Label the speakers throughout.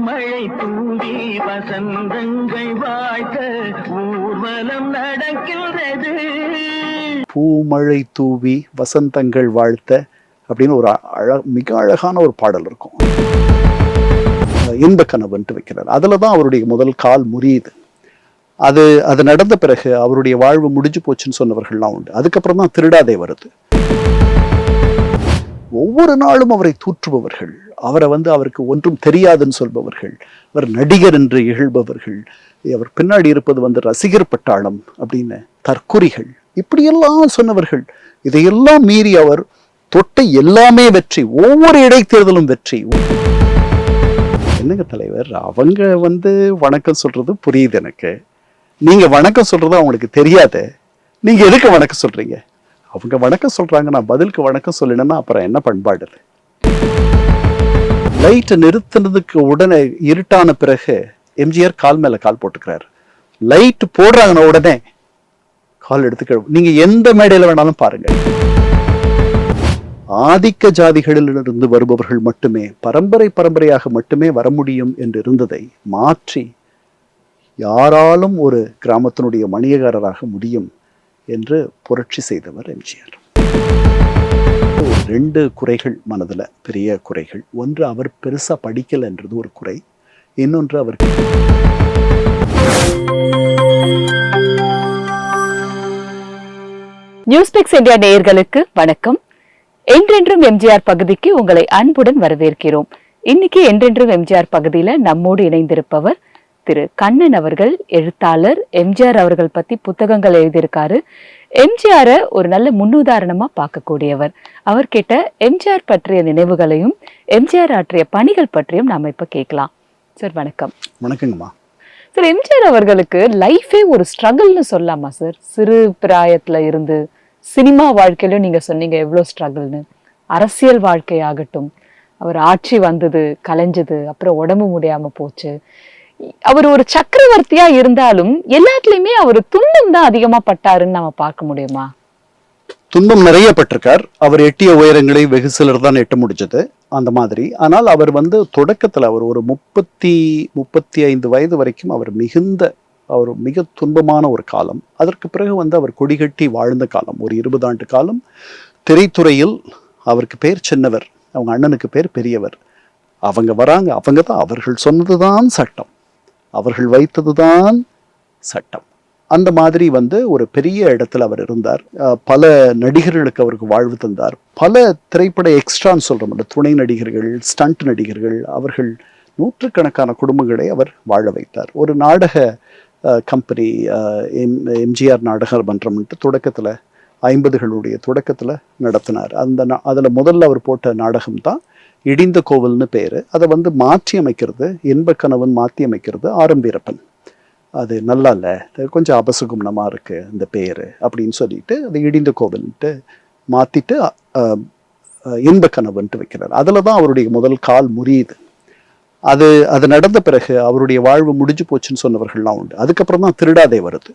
Speaker 1: பூமழை தூவி வசந்தங்கள் வாழ்த்த ஊர்வலம் நடக்கின்றது.
Speaker 2: பூமழை தூவி வசந்தங்கள் வாழ்த்த அப்படின்னு ஒரு மிக அழகான ஒரு பாடல் இருக்கும். இன்ப கனவுன்ட்டு வைக்கிறார். அதுல தான் அவருடைய முதல் கால் முறியுது. அது நடந்த பிறகு அவருடைய வாழ்வு முடிஞ்சு போச்சுன்னு சொன்னவர்கள்லாம் உண்டு. அதுக்கப்புறம் தான் திருடாதே வருது. ஒவ்வொரு நாளும் அவரை தூற்றுபவர்கள், அவரை அவருக்கு ஒன்றும் தெரியாதுன்னு சொல்பவர்கள், அவர் நடிகர் என்று இகழ்பவர்கள், அவர் பின்னாடி இருப்பது ரசிகர் பட்டாளம் அப்படின்னு தற்குறிகள், இப்படியெல்லாம் சொன்னவர்கள். இதையெல்லாம் மீறி அவர் தொட்ட எல்லாமே வெற்றி, ஒவ்வொரு இடைத்தேர்தலும் வெற்றி. என்னங்க தலைவர், அவங்க வணக்கம் சொல்றது புரியுது எனக்கு, நீங்க வணக்கம் சொல்றது அவங்களுக்கு தெரியாது, நீங்க எதுக்கு வணக்கம் சொல்றீங்க? அவங்க வணக்கம் சொல்றாங்க, நான் பதிலுக்கு வணக்கம் சொல்லணும்னா அப்புறம் என்ன பண்பாடு? லைட்டை நிறுத்தினதுக்கு உடனே இருட்டான பிறகு எம்ஜிஆர் கால் மேல கால் போட்டுக்கிறாரு. லைட் போடுறாங்கன்னா உடனே கால் எடுத்துக்க. நீங்க எந்த மேடையில வேணாலும் பாருங்க, ஆதிக்க ஜாதிகளிலிருந்து வருபவர்கள் மட்டுமே பரம்பரையாக மட்டுமே வர முடியும் என்று இருந்ததை மாற்றி யாராலும் ஒரு கிராமத்தினுடைய மணியகாரராக முடியும் என்று புரட்சி செய்தவர் எம்ஜிஆர். ரெண்டு குறைகள் மனதில், பெரிய குறைகள். ஒன்று, அவர் பெருசா படிக்கலைன்றது ஒரு குறை. இன்னொன்று, அவருக்கு
Speaker 3: நியூஸ்பிக்ஸ் இந்தியா நேயர்களுக்கு வணக்கம். என்றென்றும் எம்ஜிஆர் பகுதிக்கு உங்களை அன்புடன் வரவேற்கிறோம். இன்னைக்கு என்றென்றும் எம்ஜிஆர் பகுதியில நம்மோடு இணைந்திருப்பவர் திரு கண்ணன் அவர்கள், எழுத்தாளர். எம்ஜிஆர் அவர்கள் பத்தி புத்தகங்கள் எழுதியிருக்காரு. எம்ஜிஆர ஒரு நல்ல முன்னுதாரணமா பார்க்கக்கூடியவர். அவர்கிட்ட எம்ஜிஆர் பற்றிய நினைவுகளையும் எம்ஜிஆர் ஆற்றிய பணிகள் பற்றியும் நாம இப்ப கேட்கலாம். சார் வணக்கம்.
Speaker 2: வணக்கங்கம்மா.
Speaker 3: சார், எம்ஜிஆர் அவர்களுக்கு லைஃபே ஒரு ஸ்ட்ரகிள்னு சொல்லலாமா சார்? சிறு பிராயத்துல இருந்து சினிமா வாழ்க்கையிலும் நீங்க சொன்னீங்க எவ்வளவு ஸ்ட்ரகிள்னு. அரசியல் வாழ்க்கையாகட்டும், அவர் ஆட்சி வந்தது, கலைஞ்சது, அப்புறம் உடம்பு முடியாம போச்சு. அவர் ஒரு சக்கரவர்த்தியா இருந்தாலும் எல்லாத்துலயுமே அவர் துன்பம் தான் அதிகமா பட்டாருன்னு நம்ம பார்க்க முடியுமா?
Speaker 2: துன்பம் நிறைய பட்டிருக்கார். அவர் எட்டிய உயரங்களை வெகு சிலர் தான் எட்ட முடிஞ்சது அந்த மாதிரி. ஆனால் அவர் தொடக்கத்துல அவர் ஒரு 35 வயது வரைக்கும் அவர் மிக துன்பமான ஒரு காலம். அதற்கு பிறகு அவர் கொடிகட்டி வாழ்ந்த காலம், ஒரு 20 ஆண்டு காலம். திரைத்துறையில் அவருக்கு பேர் சின்னவர், அவங்க அண்ணனுக்கு பேர் பெரியவர். அவங்க வராங்க, அவங்க தான், அவர்கள் சொன்னதுதான் சட்டம், அவர்கள் வைத்ததுதான் சட்டம். அந்த மாதிரி ஒரு பெரிய இடத்துல அவர் இருந்தார். பல நடிகர்களுக்கு அவருக்கு வாழ்வு தந்தார். பல திரைப்பட எக்ஸ்ட்ரான்னு சொல்றோம், துணை நடிகர்கள், ஸ்டண்ட் நடிகர்கள், அவர்கள் நூற்றுக்கணக்கான குடும்பங்களை அவர் வாழ வைத்தார். ஒரு நாடக கம்பெனி, எம்ஜிஆர் நாடக மன்றம்ட்டு தொடக்கத்துல 50களுடைய தொடக்கத்துல நடத்தினார். அதுல முதல்ல அவர் போட்ட நாடகம் தான் இடிந்த கோவில்னு பேரு. அதை மாற்றி அமைக்கிறது, இன்ப கனவுன்னு மாற்றி அமைக்கிறது ஆரம்பீரப்பன். அது நல்லா இல்லை, கொஞ்சம் அபசகுணமா இருக்கு இந்த பேரு அப்படின்னு சொல்லிட்டு அது இடிந்த கோவில்ன்ட்டு மாத்திட்டு இன்ப கனவுன்ட்டு வைக்கிறார். அதுல தான் அவருடைய முதல் கால் முறியுது. அது நடந்த பிறகு அவருடைய வாழ்வு முடிஞ்சு போச்சுன்னு சொன்னவர்கள்லாம் உண்டு. அதுக்கப்புறம் தான் திருடாதே வருது.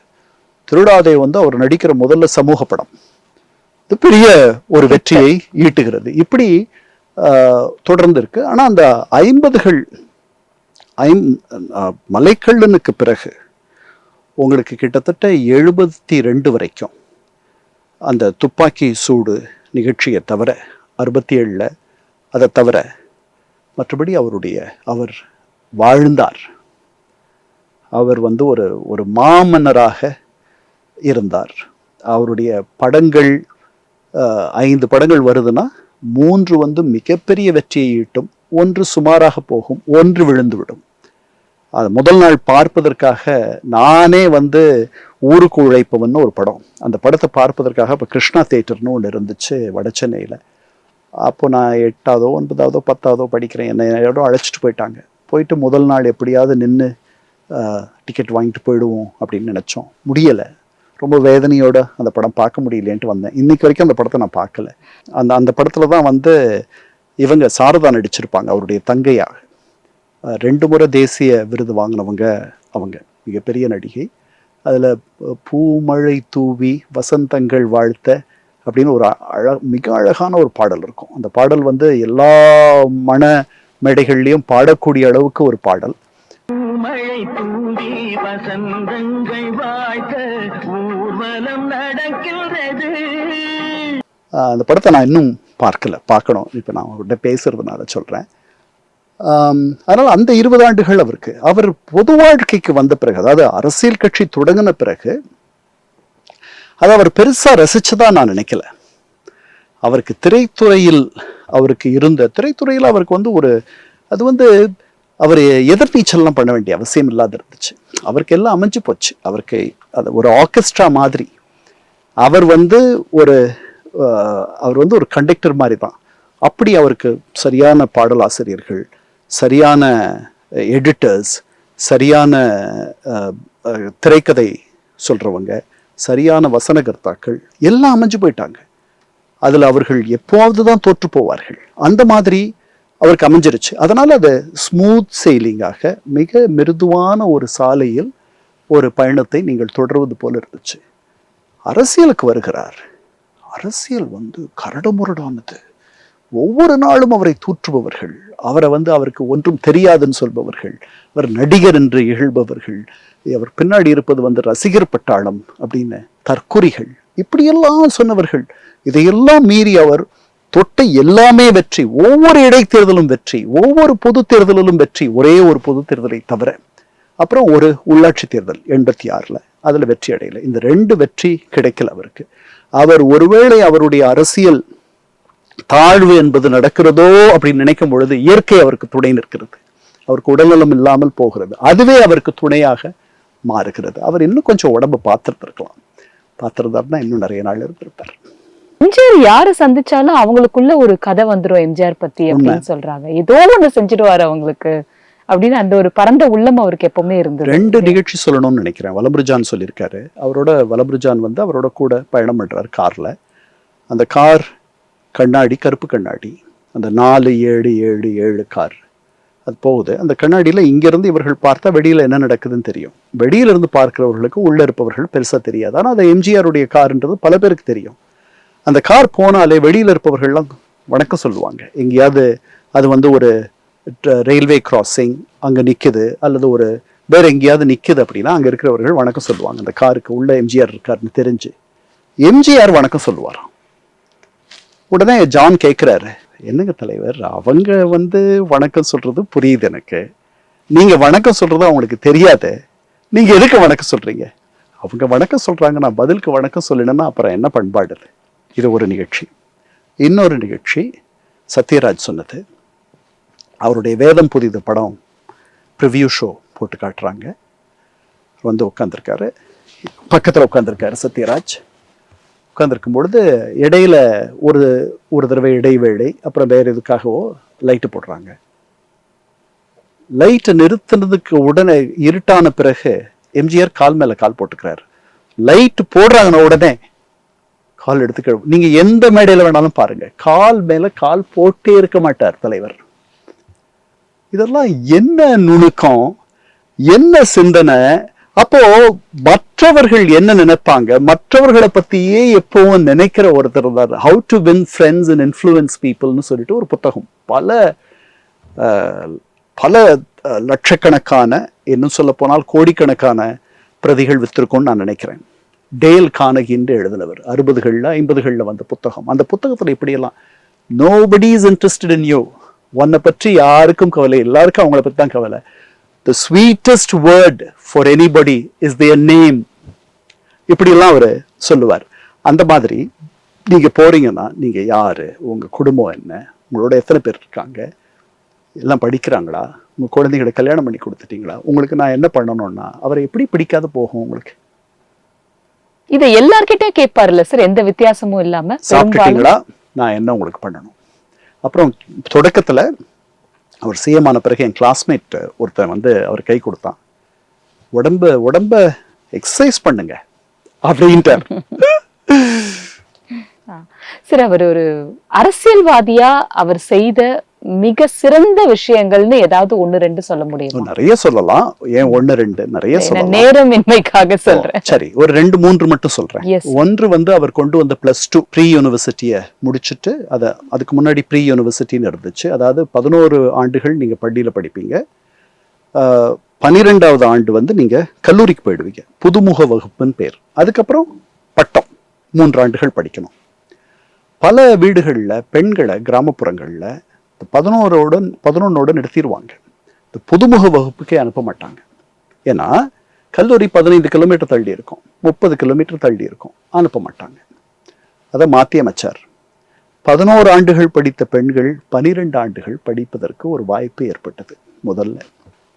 Speaker 2: திருடாதே அவர் நடிக்கிற முதல்ல சமூக படம், இது பெரிய ஒரு வெற்றியை ஈட்டுகிறது. இப்படி தொடர்ந்து இருக்கு. ஆனா அந்த 50கள் மலைக்கல்லனுக்கு பிறகு உங்களுக்கு கிட்டத்தட்ட 72 வரைக்கும் அந்த துப்பாக்கி சூடு நிகழ்ச்சியை தவிர, 67ல் அதை தவிர மற்றபடி அவர் வாழ்ந்தார். அவர் ஒரு மாமன்னராக இருந்தார். அவருடைய படங்கள் 5 படங்கள் வருதுன்னா 3 மிகப்பெரிய வெற்றியை ஈட்டும், 1 சுமாராக போகும், 1 விழுந்துவிடும். அது முதல் நாள் பார்ப்பதற்காக நானே ஊருக்கு உழைப்பவன்னு ஒரு படம், அந்த படத்தை பார்ப்பதற்காக இப்போ கிருஷ்ணா தியேட்டர்னு ஒன்று இருந்துச்சு வட சென்னையில். அப்போ நான் 8ஆவதோ 9ஆவதோ 10ஆவதோ படிக்கிறேன். என்னையோட அழைச்சிட்டு போயிட்டு முதல் நாள் எப்படியாவது நின்று டிக்கெட் வாங்கிட்டு போயிடுவோம் அப்படின்னு நினச்சோம். முடியலை. ரொம்ப வேதனையோட அந்த படம் பார்க்க முடியலேன்ட்டு வந்தேன். இன்னைக்கு வரைக்கும் அந்த படத்தை நான் பார்க்கல. அந்த படத்துல தான் இவங்க சாரதா நடிச்சிருப்பாங்க, அவருடைய தங்கையாக. 2 முறை தேசிய விருது வாங்கினவங்க அவங்க, மிகப்பெரிய நடிகை. அதில் பூமழை தூவி வசந்தங்கள் வாழ்த்த அப்படின்னு ஒரு மிக அழகான ஒரு பாடல் இருக்கும். அந்த பாடல் எல்லா மன மேடைகள்லயும் பாடக்கூடிய அளவுக்கு ஒரு பாடல்.
Speaker 1: மழை தூவி வசந்தங்கள் வாழ்க்க ஊர்வலம் நடக்கின்றது.
Speaker 2: அந்த படத்தை நான் இன்னும் பார்க்கணும். இப்போ நான் அவர்கிட்ட பேசுறதுனால சொல்றேன். அதனால அந்த 20 ஆண்டுகள் அவர் பொது வாழ்க்கைக்கு வந்த பிறகு, அதாவது அரசியல் கட்சி தொடங்கின பிறகு, அதை அவர் பெருசா ரசிச்சதா நான் நினைக்கல. அவருக்கு திரைத்துறையில் அவருக்கு அவர் எதிர்நீச்சல்லாம் பண்ண வேண்டிய அவசியம் இல்லாத இருந்துச்சு. அவருக்கு எல்லாம் அமைஞ்சு போச்சு. அவருக்கு அது ஒரு ஆர்கெஸ்ட்ரா மாதிரி. அவர் ஒரு கண்டக்டர் மாதிரி தான். அப்படி அவருக்கு சரியான பாடலாசிரியர்கள், சரியான எடிட்டர்ஸ், சரியான திரைக்கதை சொல்றவங்க, சரியான வசனகர்த்தாக்கள் எல்லாம் அமைஞ்சு போயிட்டாங்க. அதுல அவர்கள் எப்போவாவது தான் தோற்று போவார்கள். அந்த மாதிரி அவருக்கு அமைஞ்சிருச்சு. அதனால அது ஸ்மூத் செயிலிங்காக மிக மிருதுவான ஒரு சாலையில் ஒரு பயணத்தை நீங்கள் தொடர்வது போல இருந்துச்சு. அரசியலுக்கு வருகிறார். அரசியல் கரடுமுரடானது. ஒவ்வொரு நாளும் அவரை தூற்றுபவர்கள், அவருக்கு ஒன்றும் தெரியாதுன்னு சொல்பவர்கள், அவர் நடிகர் என்று இகழ்பவர்கள், அவர் பின்னாடி இருப்பது ரசிகர் பட்டாளம் அப்படின்னு தற்குறிகள், இப்படியெல்லாம் சொன்னவர்கள். இதையெல்லாம் மீறி அவர் தொட்ட எல்லாமே வெற்றி. ஒவ்வொரு இடைத்தேர்தலும் வெற்றி, ஒவ்வொரு பொது தேர்தலிலும் வெற்றி. ஒரே ஒரு பொது தேர்தலை தவிர, அப்புறம் ஒரு உள்ளாட்சி தேர்தல் 86ல், அதுல வெற்றி அடையல. இந்த 2 வெற்றி கிடைக்கல அவருக்கு. அவர் ஒருவேளை அவருடைய அரசியல் தாழ்வு என்பது நடக்கிறதோ அப்படின்னு நினைக்கும் பொழுது இயற்கை அவருக்கு துணை நிற்கிறது. அவருக்கு உடல்நலம் இல்லாமல் போகிறது. அதுவே அவருக்கு துணையாக மாறுகிறது. அவர் இன்னும் கொஞ்சம் உடம்பு பார்த்திருந்தாருன்னா இன்னும் நிறைய நாள் இருந்திருப்பார்.
Speaker 3: எம்ஜிஆர் யாரை சந்திச்சாலும் அவங்களுக்குள்ள ஒரு கதை வந்துடும் எம்ஜிஆர் பத்தி அப்படின்னு சொல்றாங்க. ஏதோ ஒண்ணு செஞ்சிடுவாரு அவங்களுக்கு அப்படின்னு அந்த ஒரு பரந்த உள்ளம் அவருக்கு எப்பவுமே இருந்தது.
Speaker 2: 2 நிகழ்ச்சி சொல்லணும்னு நினைக்கிறேன். வலம்புரிஜான் சொல்லியிருக்காரு. வலம்புரிஜான் அவர் கூட பயணம் பண்றாரு கார்ல. அந்த கார் கண்ணாடி, கருப்பு கண்ணாடி, அந்த 4777 கார் அது போகுது. அந்த கண்ணாடியில இங்கிருந்து இவர்கள் பார்த்தா வெளியில என்ன நடக்குதுன்னு தெரியும். வெளியில இருந்து பார்க்கிறவர்களுக்கு உள்ள இருப்பவர்கள் பெருசா தெரியாது. ஆனா அது எம்ஜிஆருடைய கார்ன்றது பல பேருக்கு தெரியும். அந்த கார் போனாலே வெளியில இருப்பவர்கள்லாம் வணக்கம் சொல்லுவாங்க. எங்கேயாவது அது ஒரு ரயில்வே கிராசிங் அங்க நிக்குது, அல்லது வேற எங்கேயாவது நிக்குது அப்படின்னா அங்க இருக்கிறவர்கள் வணக்கம் சொல்லுவாங்க. அந்த காருக்கு உள்ள எம்ஜிஆர் இருக்காருன்னு தெரிஞ்சு எம்ஜிஆர் வணக்கம் சொல்லுவாராம். உடனே ஜான் கேட்கிறாரு, என்னங்க தலைவர், அவங்க வணக்கம் சொல்றது புரியுது எனக்கு, நீங்க வணக்கம் சொல்றது அவங்களுக்கு தெரியாது, நீங்க எதுக்கு வணக்கம் சொல்றீங்க? அவங்க வணக்கம் சொல்றாங்க, நான் பதிலுக்கு வணக்கம் சொல்லணும்னா அப்புறம் என்ன பண்பாடு? இது ஒரு நிகழ்ச்சி. இன்னொரு நிகழ்ச்சி சத்யராஜ் சொன்னது. அவருடைய வேதம் புதிது படம் ப்ரிவியூ ஷோ போட்டு காட்டுறாங்க. உட்காந்துருக்காரு, பக்கத்தில் உட்காந்துருக்காரு சத்யராஜ். உட்காந்துருக்கும் பொழுது இடையில ஒரு தடவை இடைவேளை, அப்புறம் வேற எதுக்காகவோ லைட்டு போடுறாங்க. லைட்டை நிறுத்தினதுக்கு உடனே இருட்டான பிறகு எம்ஜிஆர் கால் மேல கால் போட்டுக்கிறாரு. லைட் போடுறாங்கன்னு உடனே கால் எடுத்துக்க. நீங்க எந்த மேடையில வேணாலும் பாருங்க, கால் மேல கால் போட்டே இருக்க மாட்டார் தலைவர். இதெல்லாம் என்ன நுணுக்கம், என்ன சிந்தனை! அப்போ மற்றவர்கள் என்ன நினைப்பாங்க, மற்றவர்களை பத்தியே எப்பவும் நினைக்கிற ஒருத்தர் தான் how to win friends and influence பீப்புள்னு சொல்லிட்டு ஒரு புத்தகம் பல லட்சக்கணக்கான, இன்னும் சொல்ல போனால் கோடிக்கணக்கான பிரதிகள் வித்திருக்கும்னு நான் நினைக்கிறேன். டேல் கார்னகி எழுதினவர் 60களில் 50களில் வந்த புத்தகம். அந்த புத்தகத்துல இப்படியெல்லாம் nobody is interested in you, உன்னை பற்றி யாருக்கும் கவலை, எல்லாருக்கும் அவங்கள பத்தி தான் கவலை. The sweetest word for anybody is their name. இப்படியெல்லாம் அவர் சொல்லுவார். அந்த மாதிரி நீங்க போறீங்கன்னா நீங்க யாரு, உங்க குடும்பம் என்ன, உங்களோட எத்தனை பேர் இருக்காங்க, எல்லாம் படிக்கிறாங்களா, உங்க குழந்தைகளை கல்யாணம் பண்ணி கொடுத்துட்டீங்களா, உங்களுக்கு நான் என்ன பண்ணணும்னா, அவரை எப்படி பிடிக்காத போகும் உங்களுக்கு?
Speaker 3: இதை எல்லார்கிட்டே கேட்பாருல்ல சார், எந்த வித்தியாசமும் இல்லாம.
Speaker 2: சாப்பிட்டீங்களா, நான் என்ன உங்களுக்கு பண்ணணும். அப்புறம் தொடக்கத்துல அவர் சிஎம் ஆன பிறகு என் கிளாஸ்மேட் ஒருத்தன் அவர் கை கொடுத்தான், உடம்ப எக்ஸசைஸ் பண்ணுங்க அப்படின்ட்டார்.
Speaker 3: சார், அவர் ஒரு அரசியல்வாதியா அவர் செய்த மிக சிறந்த விஷயங்கள்னு ஏதாவது ஒண்ணு ரெண்டு சொல்ல முடியுமா?
Speaker 2: நிறைய சொல்லலாம், ஏன் ஒண்ணு ரெண்டு, நிறைய சொல்லலாம்.
Speaker 3: நேரமின்மைக்காக சொல்றேன்.
Speaker 2: சரி, ஒரு 2-3 மட்டும் சொல்றேன்.
Speaker 3: Yes.
Speaker 2: ஒன்று வந்து அவர் கொண்டு வந்த +2 ப்ரீ யூனிவர்சிட்டியை முடிச்சுட்டு, அதுக்கு முன்னாடி ப்ரீ யூனிவர்சிட்டின்னு இருந்துச்சு. அதாவது 11 ஆண்டுகள் நீங்க பள்ளியில படிப்பீங்க, 12வது ஆண்டு வந்து நீங்க கல்லூரிக்கு போயிடுவீங்க. புதுமுக வகுப்புன்னு பேர். அதுக்கப்புறம் பட்டம் 3 ஆண்டுகள் படிக்கணும். பல வீடுகளில் பெண்களை கிராமப்புறங்களில் 11ஓட நிறுத்திடுவாங்க. இந்த புதுமுக வகுப்புக்கே அனுப்ப மாட்டாங்க. ஏன்னா கல்லூரி 15 கிலோமீட்டர் தள்ளி இருக்கும், 30 கிலோமீட்டர் தள்ளி இருக்கும், அனுப்ப மாட்டாங்க. அதை மாற்றி அமைச்சார். 11 ஆண்டுகள் படித்த பெண்கள் 12 ஆண்டுகள் படிப்பதற்கு ஒரு வாய்ப்பு ஏற்பட்டது. முதல்ல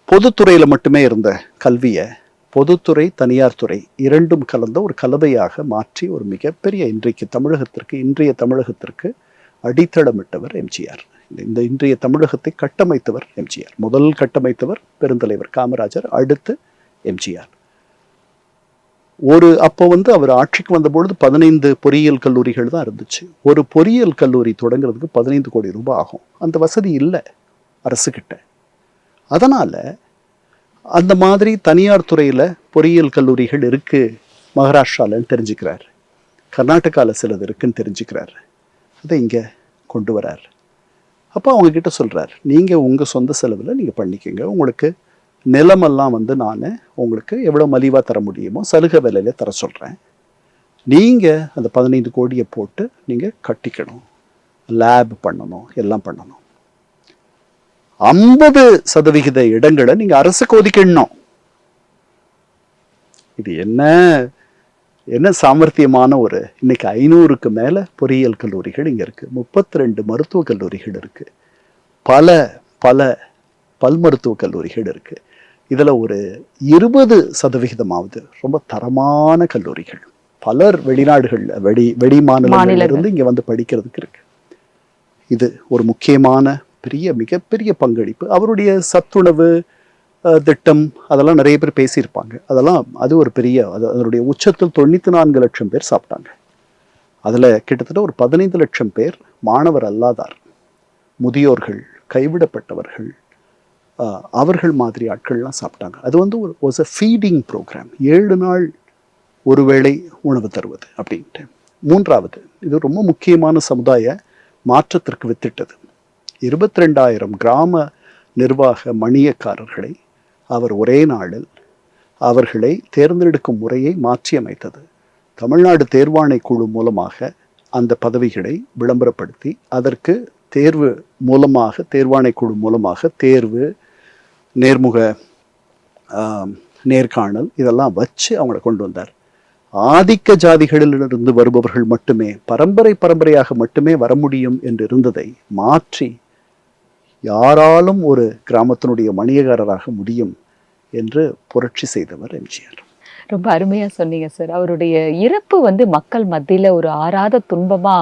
Speaker 2: பொதுத்துறையில் மட்டுமே இருந்த கல்வியை பொதுத்துறை தனியார் துறை இரண்டும் கலந்த ஒரு கலவையாக மாற்றி ஒரு மிகப்பெரிய இன்றைய தமிழகத்திற்கு அடித்தளமிட்டவர் எம்ஜிஆர். இந்த இன்றைய தமிழகத்தை கட்டமைத்தவர் எம்ஜிஆர். முதல் கட்டமைத்தவர் பெருந்தலைவர் காமராஜர், அடுத்து எம்ஜிஆர். அப்போ வந்து அவர் ஆட்சிக்கு வந்த பொழுது 15 பொறியியல் கல்லூரிகள் தான் இருந்துச்சு. ஒரு பொறியியல் கல்லூரி தொடங்குறதுக்கு 15 கோடி ரூபாய் ஆகும். அந்த வசதி இல்லை அரசுகிட்ட. அதனால அந்த மாதிரி தனியார் துறையில பொறியியல் கல்லூரிகள் இருக்கு மகாராஷ்டிராலன்னு தெரிஞ்சுக்கிறார், கர்நாடகாவில் சிலது இருக்குன்னு தெரிஞ்சுக்கிறார். அதை இங்க கொண்டு வரார். அப்போ அவங்க கிட்ட சொல்றார், நீங்க உங்க சொந்த செலவில் நீங்க பண்ணிக்கோங்க, உங்களுக்கு நிலமெல்லாம் வந்து நான் உங்களுக்கு எவ்வளோ மலிவாக தர முடியுமோ சலுகை விலையில தர சொல்றேன், நீங்க அந்த 15 கோடியை போட்டு நீங்க கட்டிக்கணும், லேப் பண்ணணும், எல்லாம் பண்ணணும். 50% இடங்களை நீங்க அரசுக்கு ஒதுக்கிடணும். இது என்ன சாமர்த்தியமான இன்னைக்கு 500க்கு மேல பொறியியல் கல்லூரிகள் இங்க இருக்கு, 32 மருத்துவ கல்லூரிகள் இருக்கு, பல பல் மருத்துவ கல்லூரிகள் இருக்கு. இதுல ஒரு 20% ரொம்ப தரமான கல்லூரிகள், பலர் வெளிநாடுகள்ல வெளி மாநிலங்களிலிருந்து இங்க வந்து படிக்கிறதுக்கு இருக்கு. இது ஒரு முக்கியமான மிகப்பெரிய பங்களிப்பு. அவருடைய சத்துணவு திட்டம் அதெல்லாம் நிறைய பேர் பேசியிருப்பாங்க. அது ஒரு அதனுடைய உச்சத்தில் 94 லட்சம் பேர் சாப்பிட்டாங்க. அதுல கிட்டத்தட்ட ஒரு 15 லட்சம் பேர் மாணவர் அல்லாதார், முதியோர்கள், கைவிடப்பட்டவர்கள், அவர்கள் மாதிரி ஆட்கள்லாம் சாப்பிட்டாங்க. அது வந்து ஒரு ஃபீடிங் ப்ரோக்ராம், 7 நாள் ஒருவேளை உணவு தருவது அப்படின்ட்டு. 3வது, இது ரொம்ப முக்கியமான சமுதாய மாற்றத்திற்கு வித்திட்டது. 22,000 கிராம நிர்வாக மணியக்காரர்களை அவர் ஒரே நாளில் அவர்களை தேர்ந்தெடுக்கும் முறையை மாற்றி அமைத்தது. தமிழ்நாடு தேர்வாணை குழு மூலமாக அந்த பதவிகளை விளம்பரப்படுத்தி அதற்கு தேர்வாணை குழு மூலமாக தேர்வு, நேர்முக நேர்காணல் இதெல்லாம் வச்சு அவங்கள கொண்டு வந்தார். ஆதிக்க ஜாதிகளிலிருந்து வருபவர்கள் மட்டுமே பரம்பரையாக மட்டுமே வர முடியும் என்று இருந்ததை மாற்றி யாராலும் ஒரு கிராமத்தினுடைய மணியக்காரராக முடியும் என்று புரட்சி செய்தவர் எம்ஜிஆர்.
Speaker 3: ரொம்ப அருமையா சொன்னீங்க சார். அவருடைய இறப்பு வந்து மக்கள் மத்தியில ஒரு ஆறாத துன்பமா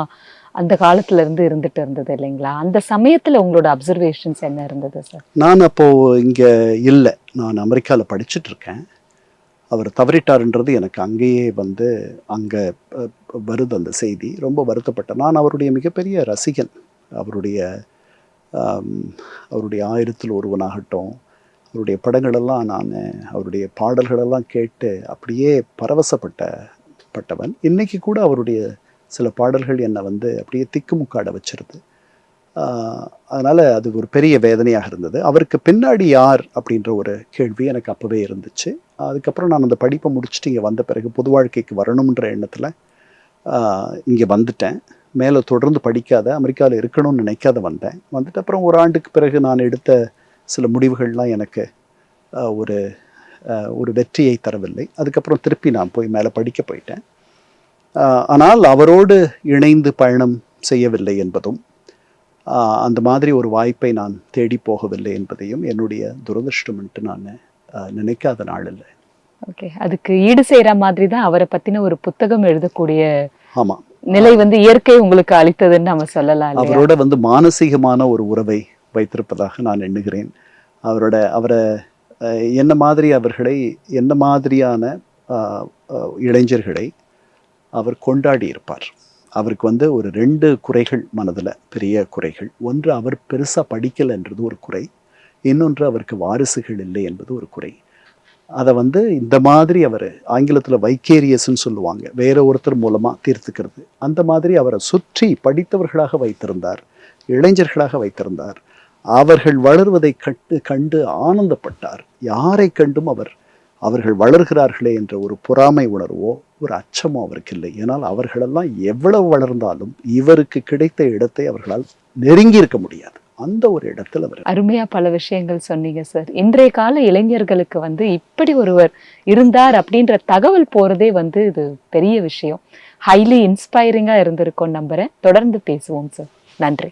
Speaker 3: அந்த காலத்துல இருந்து இருந்துட்டு இருந்தது இல்லைங்களா? அந்த சமயத்துல உங்களோட அப்சர்வேஷன்ஸ் என்ன இருந்தது சார்?
Speaker 2: நான் அப்போ இங்க இல்லை, நான் அமெரிக்கால படிச்சுட்டு இருக்கேன். அவர் தவறிட்டார்ன்றது எனக்கு அங்கேயே வந்து அங்கே வருது அந்த செய்தி. ரொம்ப வருத்தப்பட்டேன். நான் அவருடைய மிகப்பெரிய ரசிகன். அவருடைய 1000ல் ஒருவனாகட்டும், அவருடைய படங்களெல்லாம் அவருடைய பாடல்களெல்லாம் கேட்டு அப்படியே பரவசப்பட்டவன். இன்னைக்கு கூட அவருடைய சில பாடல்கள் என்னை வந்து அப்படியே திக்குமுக்காட வச்சிருது. அதனால் அது ஒரு பெரிய வேதனையாக இருந்தது. அவருக்கு பின்னாடி யார் அப்படின்ற ஒரு கேள்வி எனக்கு அப்போவே இருந்துச்சு. அதுக்கப்புறம் நான் அந்த படிப்பை முடிச்சுட்டு இங்கே வந்த பிறகு பொது வாழ்க்கைக்கு வரணுன்ற எண்ணத்தில் இங்கே வந்துட்டேன். மேலே தொடர்ந்து படிக்காத, அமெரிக்காவில் இருக்கணும்னு நினைக்காத வந்துட்டு அப்புறம் ஒரு ஆண்டுக்கு பிறகு நான் எடுத்த சில முடிவுகள்லாம் எனக்கு ஒரு வெற்றியை தரவில்லை. அதுக்கப்புறம் திருப்பி நான் போய் மேலே படிக்க போயிட்டேன். ஆனால் அவரோடு இணைந்து பயணம் செய்யவில்லை என்பதும், அந்த மாதிரி ஒரு வாய்ப்பை நான் தேடி போகவில்லை என்பதையும் என்னுடைய துரதிருஷ்டம்ன்ட்டு நான் நினைக்காத நாள் இல்லை.
Speaker 3: ஓகே, அதுக்கு ஈடு செய்கிற மாதிரி தான் அவரை பற்றின ஒரு புத்தகம் எழுதக்கூடிய
Speaker 2: ஆமாம்
Speaker 3: நிலை வந்து இயற்கை உங்களுக்கு அளித்ததுன்னு நம்ம சொல்லலாம்.
Speaker 2: அவரோட வந்து மானசீகமான ஒரு உறவை வைத்திருப்பதாக நான் எண்ணுகிறேன். அவரை என்ன மாதிரியான இளைஞர்களை அவர் கொண்டாடி இருப்பார். அவருக்கு வந்து ஒரு 2 குறைகள் மனதில், பெரிய குறைகள். ஒன்று, அவர் பெருசாக படிக்கலைன்றது ஒரு குறை. இன்னொன்று, அவருக்கு வாரிசுகள் இல்லை என்பது ஒரு குறை. அதை வந்து இந்த மாதிரி அவர் ஆங்கிலத்தில் வைக்கேரியஸ்ன்னு சொல்லுவாங்க, வேற ஒருத்தர் மூலமாக தீர்த்துக்கிறது. அந்த மாதிரி அவரை சுற்றி படித்தவர்களாக வைத்திருந்தார், இளைஞர்களாக வைத்திருந்தார். அவர்கள் வளர்வதை கண்டு ஆனந்தப்பட்டார். யாரை கண்டும் அவர்கள் வளர்கிறார்களே என்ற ஒரு பொறாமை உணர்வோ ஒரு அச்சமோ அவருக்கு இல்லை. ஏனால் அவர்களெல்லாம் எவ்வளவு வளர்ந்தாலும் இவருக்கு கிடைத்த இடத்தை அவர்களால் நெருங்கி இருக்க முடியாது. அந்த ஒரு இடத்துல அவர்.
Speaker 3: அருமையா பல விஷயங்கள் சொன்னீங்க சார். இன்றைய கால இளைஞர்களுக்கு வந்து இப்படி ஒருவர் இருந்தார் அப்படின்ற தகவல் போறதே வந்து இது பெரிய விஷயம். ஹைலி இன்ஸ்பைரிங்கா இருந்திருக்கும் நம்புறேன். தொடர்ந்து பேசுவோம் சார். நன்றி.